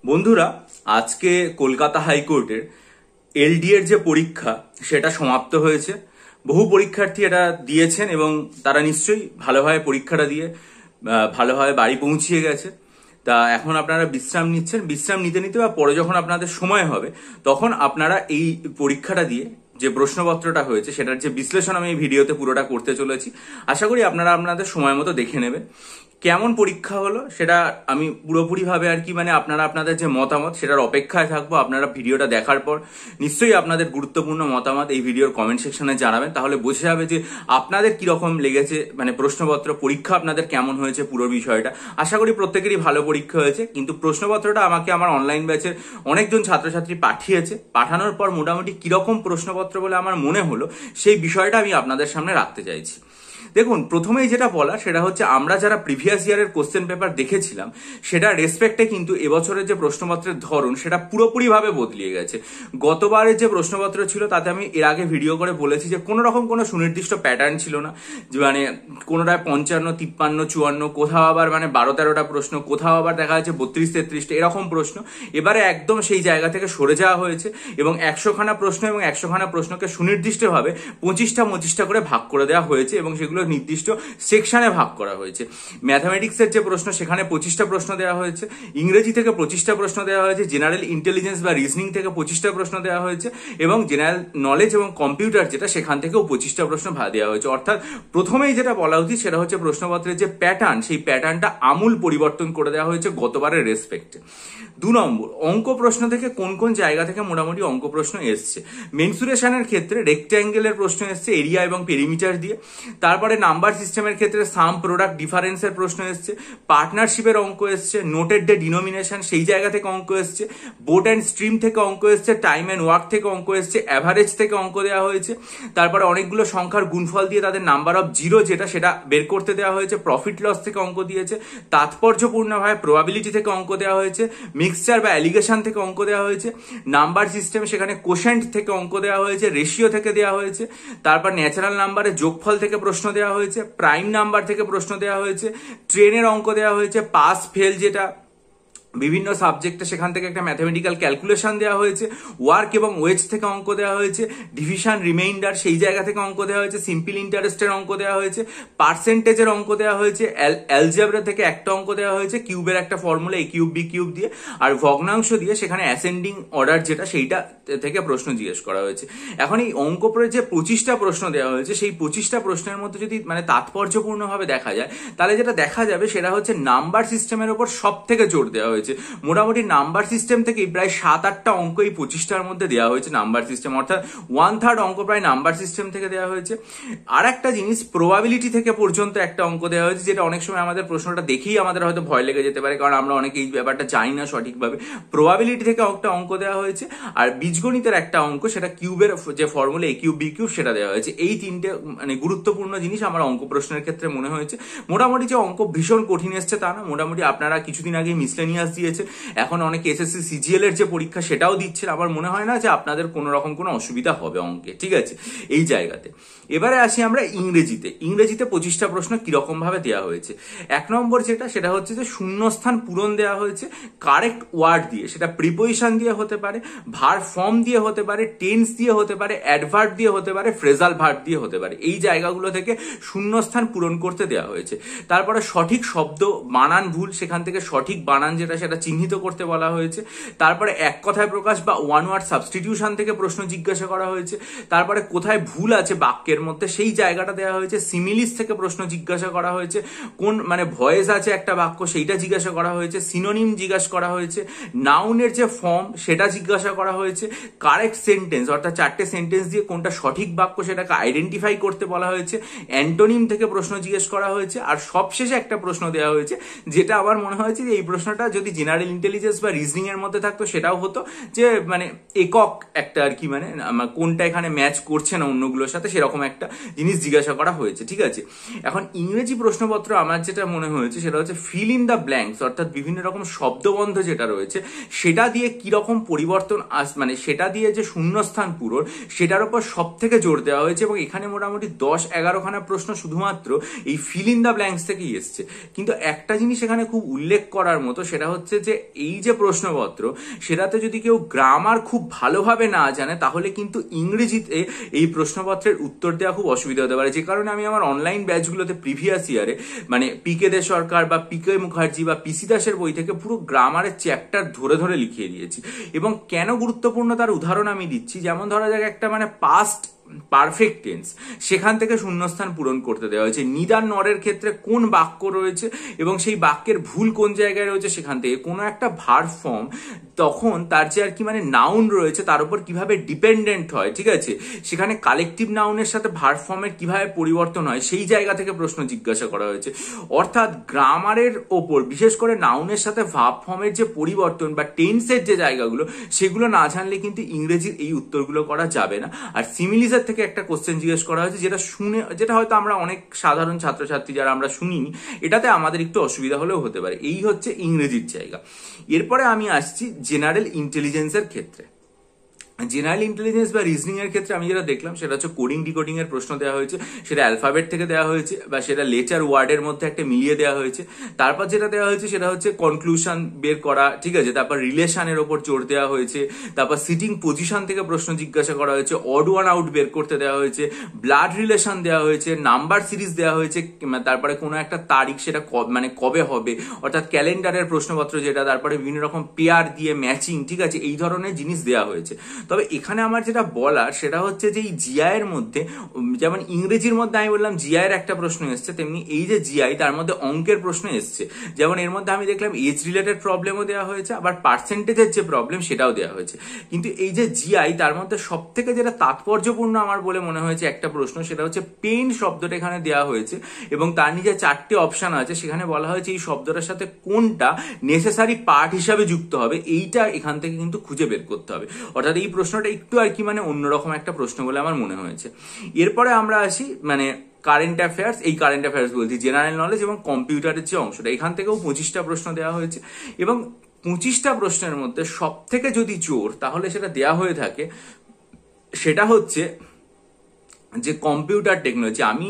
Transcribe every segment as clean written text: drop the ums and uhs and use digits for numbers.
বন্ধুরা, আজকে কলকাতা হাইকোর্টের এলডি এর যে পরীক্ষা সেটা সমাপ্ত হয়েছে। বহু পরীক্ষার্থী এটা দিয়েছেন এবং তারা নিশ্চয়ই ভালোভাবে পরীক্ষাটা দিয়ে ভালোভাবে বাড়ি পৌঁছিয়ে গেছে। তা এখন আপনারা বিশ্রাম নিচ্ছেন। বিশ্রাম নিতে নিতে বা পরে যখন আপনাদের সময় হবে তখন আপনারা এই পরীক্ষাটা দিয়ে যে প্রশ্নপত্রটা হয়েছে সেটার যে বিশ্লেষণ আমি এই ভিডিওতে পুরোটা করতে চলেছি। আশা করি আপনারা আপনাদের সময় মতো দেখে নেবেন। কেমন পরীক্ষা হলো সেটা আমি পুরোপুরিভাবে আপনারা আপনাদের যে মতামত সেটার অপেক্ষায় থাকবো। আপনারা ভিডিওটা দেখার পর নিশ্চয়ই আপনাদের গুরুত্বপূর্ণ মতামত এই ভিডিওর কমেন্ট সেকশনে জানাবেন, তাহলে বোঝা যাবে যে আপনাদের কিরকম লেগেছে, প্রশ্নপত্র পরীক্ষা আপনাদের কেমন হয়েছে পুরো বিষয়টা। আশা করি প্রত্যেকেরই ভালো পরীক্ষা হয়েছে, কিন্তু প্রশ্নপত্রটা আমাকে আমার অনলাইন ব্যাচের অনেকজন ছাত্রছাত্রী পাঠিয়েছে। পাঠানোর পর মোটামুটি কিরকম প্রশ্নপত্র বলে আমার মনে হলো সেই বিষয়টা আমি আপনাদের সামনে রাখতে চাইছি। দেখুন, প্রথমেই যেটা বলা সেটা হচ্ছে আমরা যারা প্রিভিয়াস ইয়ারের কোশ্চেন পেপার দেখেছিলাম সেটা রেসপেক্টে কিন্তু এবছরের যে প্রশ্নপত্রের ধরন সেটা পুরোপুরিভাবে বদলিয়ে গেছে। গতবারের যে প্রশ্নপত্র ছিল তাতে আমি এর আগে ভিডিও করে বলেছি যে কোনো রকম কোনো সুনির্দিষ্ট প্যাটার্ন ছিল না, যে কোনোটায় 55, 53, 54, কোথাও আবার 12-13টা প্রশ্ন, কোথাও আবার দেখা যাচ্ছে 32-33টা এরকম প্রশ্ন। এবারে একদম সেই জায়গা থেকে সরে যাওয়া হয়েছে এবং 100খানা প্রশ্ন এবং 100খানা প্রশ্নকে সুনির্দিষ্টভাবে 25টা করে ভাগ করে দেওয়া হয়েছে এবং সেগুলো নির্দিষ্ট সেকশনে ভাগ করা হয়েছে। ম্যাথামেটিক্সের যে প্রশ্ন সেখানে 25টা প্রশ্ন দেওয়া হয়েছে, ইংরেজি থেকে 25টা প্রশ্ন দেওয়া হয়েছে, জেনারেল ইন্টেলিজেন্স বা রিজনিং থেকে 25টা প্রশ্ন দেওয়া হয়েছে এবং জেনারেল নলেজ এবং কম্পিউটার যেটা সেখান থেকেও 25টা প্রশ্ন দেওয়া হয়েছে। অর্থাৎ প্রথমেই যেটা বলা উচিত সেটা হচ্ছে প্রশ্নপত্রের যে প্যাটার্ন সেই প্যাটার্নটা আমূল পরিবর্তন করে দেওয়া হয়েছে গতবারের রেসপেক্টে। 2 নম্বর, অঙ্ক প্রশ্ন থেকে কোন কোন জায়গা থেকে মোটামুটি অঙ্ক প্রশ্ন এসছে। মেনসুরেশনের ক্ষেত্রে রেক্ট্যাঙ্গেলের প্রশ্ন এসছে এরিয়া এবং পেরিমিটার দিয়ে। তারপরে নাম্বার সিস্টেমের ক্ষেত্রে সাম, প্রোডাক্ট, ডিফারেন্সের প্রশ্ন এসছে। পার্টনারশিপের অঙ্ক এসছে। নোটেড ডে ডিনোমিনেশন সেই জায়গা থেকে অঙ্ক এসছে। বোট অ্যান্ড স্ট্রিম থেকে অঙ্ক এসছে। টাইম অ্যান্ড ওয়ার্ক থেকে অঙ্ক এসছে। অ্যাভারেজ থেকে অঙ্ক দেওয়া হয়েছে। তারপরে অনেকগুলো সংখ্যার গুণফল দিয়ে তাদের নাম্বার অফ জিরো সেটা বের করতে দেওয়া হয়েছে। প্রফিট লস থেকে অঙ্ক দিয়েছে। তাৎপর্যপূর্ণভাবে প্রবাবিলিটি থেকে অঙ্ক দেওয়া হয়েছে। মিক্সচার বা অ্যালিগেশন থেকে অঙ্ক দেওয়া হয়েছে। নাম্বার সিস্টেম সেখানে কোশেন্ট থেকে অঙ্ক দেওয়া হয়েছে, রেশিও থেকে দেওয়া হয়েছে। তারপর ন্যাচারাল নাম্বারের যোগফল থেকে প্রশ্ন দেওয়া হয়েছে, প্রাইম নাম্বার থেকে প্রশ্ন দেওয়া হয়েছে, ট্রেনের অঙ্ক দেওয়া হয়েছে, পাস ফেল যেটা বিভিন্ন সাবজেক্টে সেখান থেকে একটা ম্যাথমেটিক্যাল ক্যালকুলেশন দেওয়া হয়েছে, ওয়ার্ক এবং ওয়েজ থেকে অঙ্ক দেওয়া হয়েছে, ডিভিশন রিমাইন্ডার সেই জায়গা থেকে অঙ্ক দেওয়া হয়েছে, সিম্পল ইন্টারেস্টের অঙ্ক দেওয়া হয়েছে, পার্সেন্টেজের অঙ্ক দেওয়া হয়েছে, অ্যালজেব্রা থেকে একটা অঙ্ক দেওয়া হয়েছে, কিউবের একটা formula a cube b cube দিয়ে, আর ভগ্নাংশ দিয়ে সেখানে অ্যাসেন্ডিং অর্ডার যেটা সেইটা থেকে প্রশ্ন জিজ্ঞেস করা হয়েছে। এখন এই অঙ্ক পরে যে 25টা প্রশ্ন দেওয়া হয়েছে সেই 25টা প্রশ্নের মধ্যে যদি তাৎপর্যপূর্ণভাবে দেখা যায় তাহলে যেটা দেখা যাবে সেটা হচ্ছে নাম্বার সিস্টেমের উপর সব থেকে জোর দেওয়া হয়েছে। মোটামুটি নাম্বার সিস্টেম থেকে প্রায় 7-8টা অঙ্ক এই 25টার মধ্যে দেওয়া হয়েছে নাম্বার সিস্টেম, অর্থাৎ 1/3 অঙ্ক প্রায় নাম্বার সিস্টেম থেকে দেওয়া হয়েছে। আর একটা জিনিস, প্রবাবিলিটি থেকে পর্যন্ত একটা অঙ্ক দেওয়া হয়েছে, যেটা অনেক সময় আমাদের প্রশ্নটা দেখেই আমাদের হয়তো ভয় লেগে যেতে পারে, কারণ আমরা অনেকে এই ব্যাপারটা জানি না সঠিকভাবে। প্রবাবিলিটি থেকে একটা অঙ্ক দেওয়া হয়েছে। আর বীজগণিতের একটা অঙ্ক, সেটা কিউবের যে formula a cube b cube সেটা দেওয়া হয়েছে। এই 3টে গুরুত্বপূর্ণ জিনিস আমার অঙ্ক প্রশ্নের ক্ষেত্রে মনে হয়েছে। মোটামুটি যে অঙ্ক ভীষণ কঠিন এসছে তা না, মোটামুটি আপনারা কিছুদিন আগে মিসলেনিয়াস দিয়েছে, এখন অনেক এসএসসি সিজিএল এর যে পরীক্ষা সেটাও দিচ্ছেন। আমার মনে হয় না যে আপনাদের কোনো রকম কোনো অসুবিধা হবে অঙ্কে, ঠিক আছে এই জায়গাতে। এবারে আসি আমরা ইংরেজিতে। 25টা প্রশ্ন কিরকম ভাবে দেওয়া হয়েছে। 1 নম্বর সেটা হচ্ছে যে শূন্যস্থান পূরণ দেওয়া হয়েছে কারেক্ট ওয়ার্ড দিয়ে, সেটা প্রিপোজিশন দিয়ে হতে পারে, ভার্ব ফর্ম দিয়ে হতে পারে, টেন্স দিয়ে হতে পারে, অ্যাডভার্ব দিয়ে হতে পারে, ফ্রেজাল ভার্ব দিয়ে হতে পারে। এই জায়গাগুলো থেকে শূন্যস্থান পূরণ করতে দেওয়া হয়েছে। তারপরে সঠিক শব্দ, বানান ভুল সেখান থেকে সঠিক বানান সেটা চিহ্নিত করতে বলা হয়েছে। তারপরে এক কথায় প্রকাশ বা ওয়ান ওয়ার্ড সাবস্টিটিউশন থেকে প্রশ্ন জিজ্ঞাসা করা হয়েছে। তারপরে কোথায় ভুল আছে বাক্যের মধ্যে সেই জায়গাটা দেওয়া হয়েছে। সিমিলিস থেকে প্রশ্ন জিজ্ঞাসা করা হয়েছে। কোন ভয়েস আছে একটা বাক্য সেইটা জিজ্ঞাসা করা হয়েছে। সিনোনিম জিজ্ঞাসা করা হয়েছে। নাউনের যে ফর্ম সেটা জিজ্ঞাসা করা হয়েছে। কারেক্ট সেন্টেন্স অর্থাৎ 4টে সেন্টেন্স দিয়ে কোনটা সঠিক বাক্য সেটাকে আইডেন্টিফাই করতে বলা হয়েছে। অ্যান্টোনিম থেকে প্রশ্ন জিজ্ঞেস করা হয়েছে। আর সবশেষে একটা প্রশ্ন দেওয়া হয়েছে, যেটা আমার মনে হয়েছে যে এই প্রশ্নটা যদি জেনারেল ইন্টেলিজেন্স বা রিজনিং এর মধ্যে থাকতো সেটাও হতো, যে একক একটা কোনটা এখানে ম্যাচ করছে না অন্যগুলোর সাথে সেরকম একটা জিনিস জিজ্ঞাসা করা হয়েছে, ঠিক আছে। এখন ইংরেজি প্রশ্নপত্র আমার যেটা মনে হয়েছে সেটা হচ্ছে ফিল ইন দ্য ব্ল্যাঙ্কস, অর্থাৎ বিভিন্ন রকম শব্দবন্ধ যেটা রয়েছে সেটা দিয়ে কিরকম পরিবর্তন সেটা দিয়ে যে শূন্যস্থান পূরণ সেটার উপর সব থেকে জোর দেওয়া হয়েছে। এবং এখানে মোটামুটি 10-11খানা প্রশ্ন শুধুমাত্র এই ফিল ইন দ্য ব্ল্যাঙ্কস থেকেই এসছে। কিন্তু একটা জিনিস এখানে খুব উল্লেখ করার মতো, সেটা হচ্ছে যে এই যে প্রশ্নপত্র সেটাতে যদি কেউ গ্রামার খুব ভালোভাবে না জানে তাহলে কিন্তু ইংরেজিতে এই প্রশ্নপত্রের উত্তর দেওয়া খুব অসুবিধা হতে পারে। যে কারণে আমি আমার অনলাইন ব্যাচগুলোতে প্রিভিয়াস ইয়ারে মানে পিকে দে সরকার বা পিকে মুখার্জি বা পিসি দাসের বই থেকে পুরো গ্রামারের চ্যাপ্টার ধরে ধরে লিখিয়ে দিয়েছি। এবং কেন গুরুত্বপূর্ণ তার উদাহরণ আমি দিচ্ছি, যেমন ধরা যাক একটা মানে পাস্ট পারফেক্ট টেন্স, সেখান থেকে শূন্যস্থান পূরণ করতে দেওয়া হয়েছে। নিদার নরের ক্ষেত্রে কোন বাক্য রয়েছে এবং সেই বাক্যের ভুল কোন জায়গায় রয়েছে সেখান থেকে কোনো একটা ভার্ব ফর্ম তখন তার যে আর কি মানে নাউন রয়েছে তার উপর কিভাবে ডিপেন্ডেন্ট হয়, ঠিক আছে, সেখানে কালেকটিভ নাউনের সাথে ভার্ব ফর্মের কিভাবে পরিবর্তন হয় সেই জায়গা থেকে প্রশ্ন জিজ্ঞাসা করা হয়েছে। অর্থাৎ গ্রামারের ওপর বিশেষ করে নাউনের সাথে ভার্ব ফর্মের যে পরিবর্তন বা টেন্সের যে জায়গাগুলো সেগুলো না জানলে কিন্তু ইংরেজির এই উত্তরগুলো করা যাবে না। আর সিমিলিস থেকে একটা কোশ্চেন জিজ্ঞেস করা হয়েছে যেটা হয়তো আমরা অনেক সাধারণ ছাত্রছাত্রী যারা আমরা শুনিনি, এটাতে আমাদের একটু অসুবিধা হলেও হতে পারে। এই হচ্ছে ইংরেজির জায়গা। এরপরে আমি আসছি জেনারেল ইন্টেলিজেন্সের ক্ষেত্রে। জেনারেল ইন্টেলিজেন্স বা রিজনিং এর ক্ষেত্রে আমি যেটা দেখলাম সেটা হচ্ছে কোডিং ডিকোডিং এর প্রশ্ন দেওয়া হয়েছে, সেটা অ্যালফাবেট থেকে দেওয়া হয়েছে বা সেটা লেটার ওয়ার্ডের মধ্যে একটা মিলিয়ে দেওয়া হয়েছে। তারপর যেটা দেওয়া হয়েছে সেটা হচ্ছে কনক্লুশন বের করা, ঠিক আছে, তারপর রিলেশনের ওপর জোর দেওয়া হয়েছে, তারপর সিটিং পজিশন থেকে প্রশ্ন জিজ্ঞাসা করা হয়েছে, অড ওয়ান আউট বের করতে দেওয়া হয়েছে, ব্লাড রিলেশন দেওয়া হয়েছে, নাম্বার সিরিজ দেওয়া হয়েছে, তারপরে কোনো একটা তারিখ সেটা মানে কবে হবে অর্থাৎ ক্যালেন্ডারের প্রশ্নপত্র যেটা, তারপরে বিভিন্ন রকম পেয়ার দিয়ে ম্যাচিং, ঠিক আছে, এই ধরনের জিনিস দেওয়া হয়েছে। তবে এখানে আমার যেটা বলার সেটা হচ্ছে যে এই জিআই এর মধ্যে যেমন ইংরেজির মধ্যে আমি বললাম জিআই এর একটা প্রশ্ন এসছে, তেমনি এই যে জিআই তার মধ্যে অঙ্কের প্রশ্ন এসছে। যেমন এর মধ্যে আমি দেখলাম এজ রিলেটেড প্রবলেমও দেওয়া হয়েছে, আবার পার্সেন্টেজের যে প্রবলেম সেটাও দেওয়া হয়েছে। কিন্তু এই যে জিআই তার মধ্যে সব থেকে যেটা তাৎপর্যপূর্ণ আমার বলে মনে হয়েছে একটা প্রশ্ন, সেটা হচ্ছে পেন শব্দটা এখানে দেওয়া হয়েছে এবং তার নিচে 4টে অপশন আছে, সেখানে বলা হয়েছে এই শব্দটার সাথে কোনটা নেসেসারি পার্ট হিসাবে যুক্ত হবে এইটা এখান থেকে কিন্তু খুঁজে বের করতে হবে। অর্থাৎ এই প্রশ্নটা একটু আর কি মানে অন্যরকম একটা প্রশ্ন বলে আমার মনে হয়েছে। এরপরে আমরা আসি মানে কারেন্ট অ্যাফেয়ার্স। এই কারেন্ট অ্যাফেয়ার্স বলছি জেনারেল নলেজ এবং কম্পিউটারের যে অংশটা, এখান থেকেও 25টা প্রশ্ন দেওয়া হয়েছে এবং 25টা প্রশ্নের মধ্যে সব থেকে যদি জোর তাহলে সেটা দেওয়া হয়ে থাকে সেটা হচ্ছে যে কম্পিউটার টেকনোলজি। আমি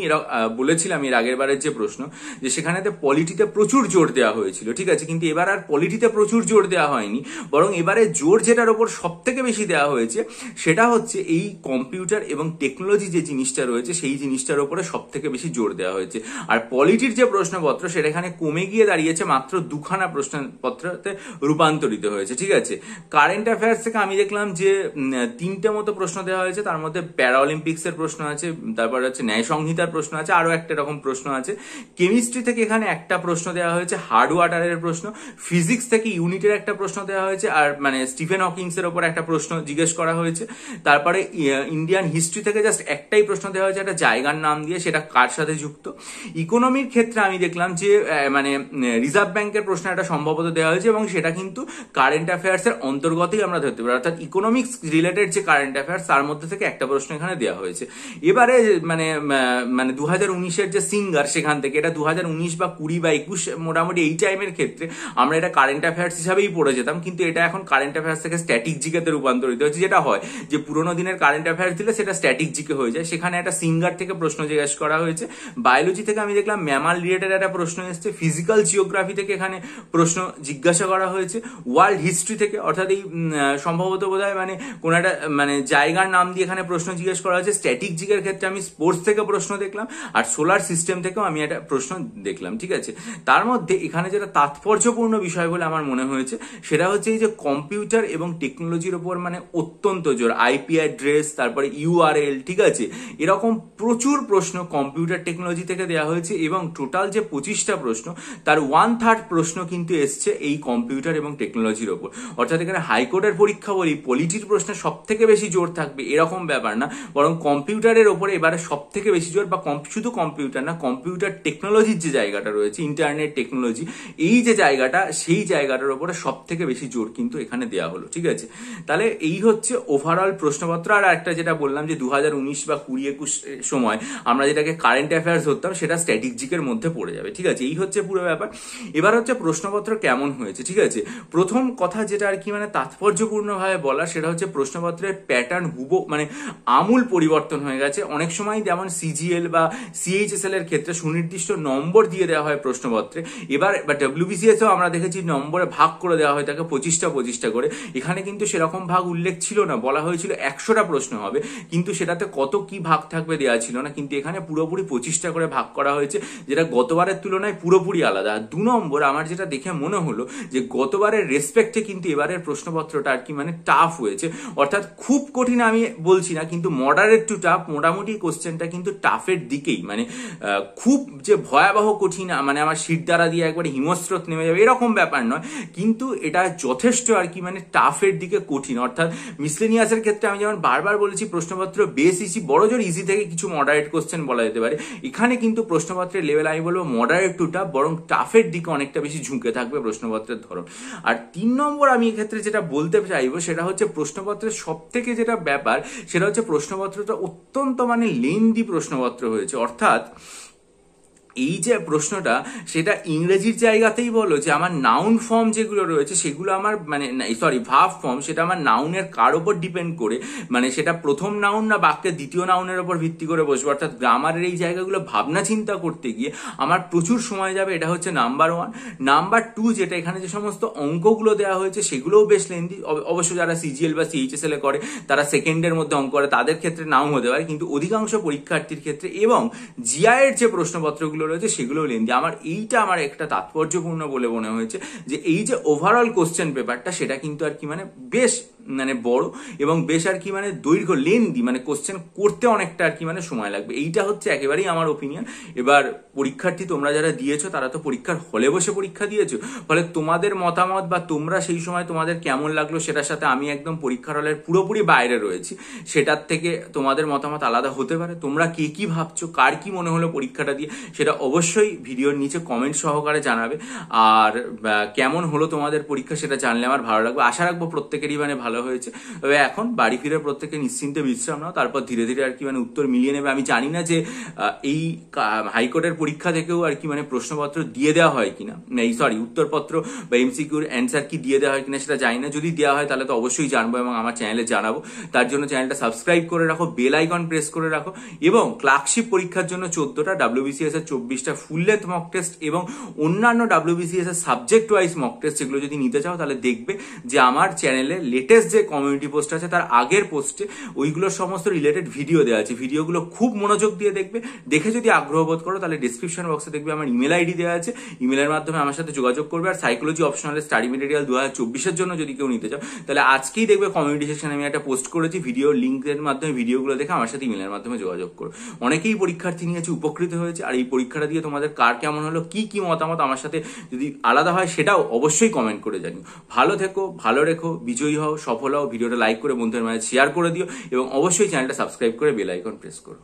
বলেছিলাম এর আগের বারের যে প্রশ্ন যে সেখানেতে পলিটিতে প্রচুর জোর দেওয়া হয়েছিল, ঠিক আছে, কিন্তু এবার আর পলিটিতে প্রচুর জোর দেওয়া হয়নি, বরং এবারে জোর যেটার ওপর সব থেকে বেশি দেওয়া হয়েছে সেটা হচ্ছে এই কম্পিউটার এবং টেকনোলজি যে জিনিসটা রয়েছে সেই জিনিসটার উপরে সব থেকে বেশি জোর দেওয়া হয়েছে। আর পলিটির যে প্রশ্নপত্র সেটা এখানে কমে গিয়ে দাঁড়িয়েছে মাত্র 2খানা প্রশ্নপত্রতে রূপান্তরিত হয়েছে, ঠিক আছে। কারেন্ট অ্যাফেয়ার্স থেকে আমি দেখলাম যে 3টে মতো প্রশ্ন দেওয়া হয়েছে, তার মধ্যে প্যারা অলিম্পিক্স এর প্রশ্ন আছে, তারপর হচ্ছে ন্যায় সংহিতার প্রশ্ন আছে, আরো একটা রকম প্রশ্ন আছে। কেমিস্ট্রি থেকে এখানে একটা প্রশ্ন দেওয়া হয়েছে, হার্ড ওয়াটারের প্রশ্ন। ফিজিক্স থেকে ইউনিটের একটা প্রশ্ন দেওয়া হয়েছে আর মানে স্টিফেন হকিংস এর উপর একটা প্রশ্ন জিজ্ঞেস করা হয়েছে। তারপরে ইন্ডিয়ান হিস্ট্রি থেকে জাস্ট একটাই প্রশ্ন দেওয়া হয়েছে একটা জায়গার নাম দিয়ে, সেটা কার সাথে যুক্ত। ইকোনমির ক্ষেত্রে আমি দেখলাম যে মানে রিজার্ভ ব্যাংকের প্রশ্ন একটা সম্ভবত দেওয়া হয়েছে এবং সেটা কিন্তু কারেন্ট অ্যাফেয়ার্স এর অন্তর্গতই আমরা ধরতে পারি, অর্থাৎ ইকোনমিক্স রিলেটেড যে কারেন্ট অ্যাফেয়ার্স তার মধ্যে থেকে একটা প্রশ্ন এখানে দেওয়া হয়েছে। এবারে মানে 2019-এর যে সিঙ্গার সেখান থেকে এটা 2019 বা 20 বা 21 মোটামুটি এই টাইমের ক্ষেত্রে আমরা এটা কারেন্ট অ্যাফেয়ার্স হিসাবেই পড়ে যেতাম, কিন্তু এটা এখন কারেন্ট অ্যাফেয়ার্স থেকে স্ট্যাটিক জিকেতে রূপান্তরিত হয়েছে। যেটা হয় যে পুরোনো দিনের কারেন্ট অ্যাফেয়ার্স দিলে সেটা স্ট্যাটিক জিকে হয়ে যায়, সেখানে একটা সিঙ্গার থেকে প্রশ্ন জিজ্ঞেস করা হয়েছে। বায়োলজি থেকে আমি দেখলাম ম্যামাল রিলেটেড একটা প্রশ্ন এসেছে। ফিজিক্যাল জিওগ্রাফি থেকে এখানে প্রশ্ন জিজ্ঞাসা করা হয়েছে। ওয়ার্ল্ড হিস্ট্রি থেকে অর্থাৎ এই সম্ভবত বোধহয় মানে কোন একটা মানে জায়গার নাম দিয়ে এখানে প্রশ্ন জিজ্ঞেস করা হয়েছে। স্ট্যাটিক জিকের ক্ষেত্রে আমি স্পোর্টস থেকে প্রশ্ন দেখলাম আর সোলার সিস্টেম থেকেও আমি একটা প্রশ্ন দেখলাম, ঠিক আছে। তার মধ্যে এখানে যেটা তাৎপর্যপূর্ণ বিষয় বলে আমার মনে হয়েছে সেটা হচ্ছে এই যে কম্পিউটার এবং টেকনোলজির উপর মানে অত্যন্ত জোর, আইপি অ্যাড্রেস, তারপরে ইউআরএল, ঠিক আছে, এরকম প্রচুর প্রশ্ন কম্পিউটার টেকনোলজি থেকে দেওয়া হয়েছে এবং টোটাল যে 25টা প্রশ্ন তার 1/3 প্রশ্ন কিন্তু এসছে এই কম্পিউটার এবং টেকনোলজির ওপর। অর্থাৎ এখানে হাইকোর্টের পরীক্ষা বলি পলিটির প্রশ্নে সব থেকে বেশি জোর থাকবে এরকম ব্যাপার না, বরং কম্পিউটারের ওপরে এবারে সব থেকে বেশি জোর, বা শুধু কম্পিউটার না, কম্পিউটার টেকনোলজির যে জায়গাটা রয়েছে, ইন্টারনেট টেকনোলজি, এই যে জায়গাটা, সেই জায়গাটার উপরে সব থেকে বেশি জোর কিন্তু এখানে দেওয়া হলো, ঠিক আছে। তাহলে এই হচ্ছে ওভারঅল প্রশ্নপত্র। আর একটা যেটা বললাম যে 2019 বা 2021 সময় আমরা যেটাকে কারেন্ট অ্যাফেয়ার্স ধরতাম সেটা স্ট্র্যাটেজিকের মধ্যে পড়ে যাবে, ঠিক আছে। এই হচ্ছে পুরো ব্যাপার। এবার হচ্ছে প্রশ্নপত্র কেমন হয়েছে, ঠিক আছে। প্রথম কথা যেটা আর কি মানে তাৎপর্যপূর্ণ ভাবে বলা সেটা হচ্ছে প্রশ্নপত্রের প্যাটার্ন মানে আমূল পরিবর্তন হয়ে গেছে গেছে। অনেক সময় যেমন সিজিএল বা সিএইচএসএল এর ক্ষেত্রে সুনির্দিষ্ট নম্বর দিয়ে দেওয়া হয় প্রশ্নপত্রে, এবার বা ডব্লিউবিসিএস এও আমরা দেখেছি নম্বরে ভাগ করে দেওয়া হয় তাকে 25টা করে। এখানে কিন্তু সেরকম ভাগ উল্লেখ ছিল না, বলা হয়েছিল 100টা প্রশ্ন হবে, কিন্তু সেটাতে কত কি ভাগ থাকবে দেওয়া ছিল না, কিন্তু এখানে পুরোপুরি 25টা করে ভাগ করা হয়েছে, যেটা গতবারের তুলনায় পুরোপুরি আলাদা। 2 নম্বর আমার যেটা দেখে মনে হলো যে গতবারের রেসপেক্টে কিন্তু এবারের প্রশ্নপত্রটা আর কি মানে টাফ হয়েছে, অর্থাৎ খুব কঠিন আমি বলছি না, কিন্তু মডারেট টু টাফ, মোটামুটি কোশ্চেনটা কিন্তু টাফের দিকেই, মানে খুব যে ভয়াবহ কঠিন মানে আমার শির দ্বারা দিয়ে একবারে হিমস্রোত নেমে যাবে এরকম ব্যাপার নয়, কিন্তু এটা যথেষ্ট আর কি মানে টাফের দিকে কঠিন। অর্থাৎ মিসলেনিয়াসের ক্ষেত্রে আমি যেমন বারবার বলেছি প্রশ্নপত্র বেশ ইজি, বড়জোর ইজি থেকে কিছু মডারেট কোশ্চেন বলা যেতে পারে, এখানে কিন্তু প্রশ্নপত্রের লেভেল আমি বলবো মডারেট টু টাফ, বরং টাফের দিকে অনেকটা বেশি ঝুঁকে থাকবে প্রশ্নপত্রের ধরন। আর 3 নম্বর আমি এক্ষেত্রে যেটা বলতে চাইবো সেটা হচ্ছে প্রশ্নপত্রের সব থেকে যেটা ব্যাপার সেটা হচ্ছে প্রশ্নপত্রটা অত্যন্ত মানে লেন্দি প্রশ্নপত্র হয়েছে। অর্থাৎ এই যে প্রশ্নটা সেটা ইংরেজির জায়গাতেই বলো যে আমার নাউন ফর্ম যেগুলো রয়েছে সেগুলো আমার মানে ভার্ব ফর্ম, সেটা আমার নাউনের কার ওপর ডিপেন্ড করে, মানে সেটা প্রথম নাউন না বাক্যের দ্বিতীয় নাউনের ওপর ভিত্তি করে বসবে। অর্থাৎ গ্রামারের এই জায়গাগুলো ভাবনা চিন্তা করতে গিয়ে আমার প্রচুর সময় যাবে, এটা হচ্ছে নাম্বার 1। নাম্বার 2, যেটা এখানে যে সমস্ত অঙ্কগুলো দেওয়া হয়েছে সেগুলোও বেশ লেন্দি। অবশ্য যারা সিজিএল বা সিএইচএসএল এ করে তারা সেকেন্ডের মধ্যে অঙ্ক করে, তাদের ক্ষেত্রে নাও হতে পারে, কিন্তু অধিকাংশ পরীক্ষার্থীর ক্ষেত্রে এবং জিআই এর যে প্রশ্নপত্রগুলো রয়েছে সেগুলো লেন্দি। এইটা আমার একটা তাৎপর্যপূর্ণ বলে মনে হয়েছে যে এই যে ওভারঅল কোশ্চেন পেপারটা সেটা কিন্তু আর কি মানে বেশ মানে বড় এবং বেশ আর কি মানে দৈর্ঘ্য লেন্দি, মানে কোশ্চেন করতে অনেকটা আর কি মানে সময় লাগবে। এইটা হচ্ছে একেবারেই আমার ওপিনিয়ন। এবার পরীক্ষার্থী তোমরা যারা দিয়েছো তারা তো পরীক্ষার হলে বসে পরীক্ষা দিয়েছো, ফলে তোমাদের মতামত বা তোমরা সেই সময় তোমাদের কেমন লাগলো সেটার সাথে আমি একদম পরীক্ষার হলের পুরোপুরি বাইরে রয়েছি, সেটার থেকে তোমাদের মতামত আলাদা হতে পারে। তোমরা কে কি ভাবছো, কার কি মনে হলো পরীক্ষাটা দিয়ে, সেটা অবশ্যই ভিডিওর নিচে কমেন্ট সহকারে জানাবে। আর কেমন হলো তোমাদের পরীক্ষা সেটা জানলে আমার ভালো লাগবে। আশা রাখবো প্রত্যেকেরই মানে ভালো হয়েছে। তবে এখন বাড়ি ফিরে প্রত্যেকে নিশ্চিন্তে বিশ্রাম নাও, তারপর ধীরে ধীরে আর কি মানে উত্তর মিলিয়ে নেবে। আমি জানি না যে এই হাইকোর্টের পরীক্ষা থেকেও আর কি মানে প্রশ্নপত্র দিয়ে দেওয়া হয় কিনা, উত্তরপত্র বা এমসিকিউর অ্যান্সার কি দিয়ে দেওয়া হয় কিনা সেটা জানি না। যদি দেওয়া হয় তাহলে তো অবশ্যই জানবো এবং আমার চ্যানেলে জানাবো। তার জন্য চ্যানেলটা সাবস্ক্রাইব করে রাখো, বেল আইকন প্রেস করে রাখো, এবং ক্লার্কশিপ পরীক্ষার জন্য 14টা, ডব্লিউবিসিএস এর 24টা ফুল লেন্থ মক টেস্ট এবং অন্যান্য ডব্লিউবিসিএস এর সাবজেক্ট ওয়াইজ মক টেস্ট এগুলো যদি নিতে চাও তাহলে দেখবে যে আমার চ্যানেলে লেটেস্ট যে কমিউনিটি পোস্ট আছে তার আগের পোস্টে ওইগুলোর সমস্ত রিলেটেড ভিডিও দেওয়া আছে। ভিডিওগুলো খুব মনোযোগ দিয়ে দেখবে, দেখে যদি আগ্রহ বোধ করো তাহলে ডিসক্রিপশন বক্সে দেখবে আমার ইমেল আইডি দেওয়া আছে, ইমেলের মাধ্যমে আমার সাথে যোগাযোগ করবে। আর সাইকোলজি অপশনাল স্টাডি মেটেরিয়াল 2024-এর জন্য যদি কেউ নিতে চাও তাহলে আজকেই দেখবে কমিউনিটি সেকশনে আমি একটা পোস্ট করেছি, ভিডিও লিঙ্কের মাধ্যমে ভিডিওগুলো দেখে আমার সাথে ইমেলের মাধ্যমে যোগাযোগ করো। অনেকেই পরীক্ষার্থী নিয়েছে, উপকৃত হয়েছে। আর এই পরীক্ষাটা দিয়ে তোমাদের কার কেমন হলো, কি কি মতামত আমার সাথে যদি আলাদা হয় সেটাও অবশ্যই কমেন্ট করে জানিও। ভালো থেকো, ভালো রেখো, বিজয়ী হও, সফল হও। ভিডিওটা লাইক করে বন্ধুদের মাঝে শেয়ার করে দিও এবং অবশ্যই চ্যানেলটা সাবস্ক্রাইব করে বেল আইকন প্রেস করো।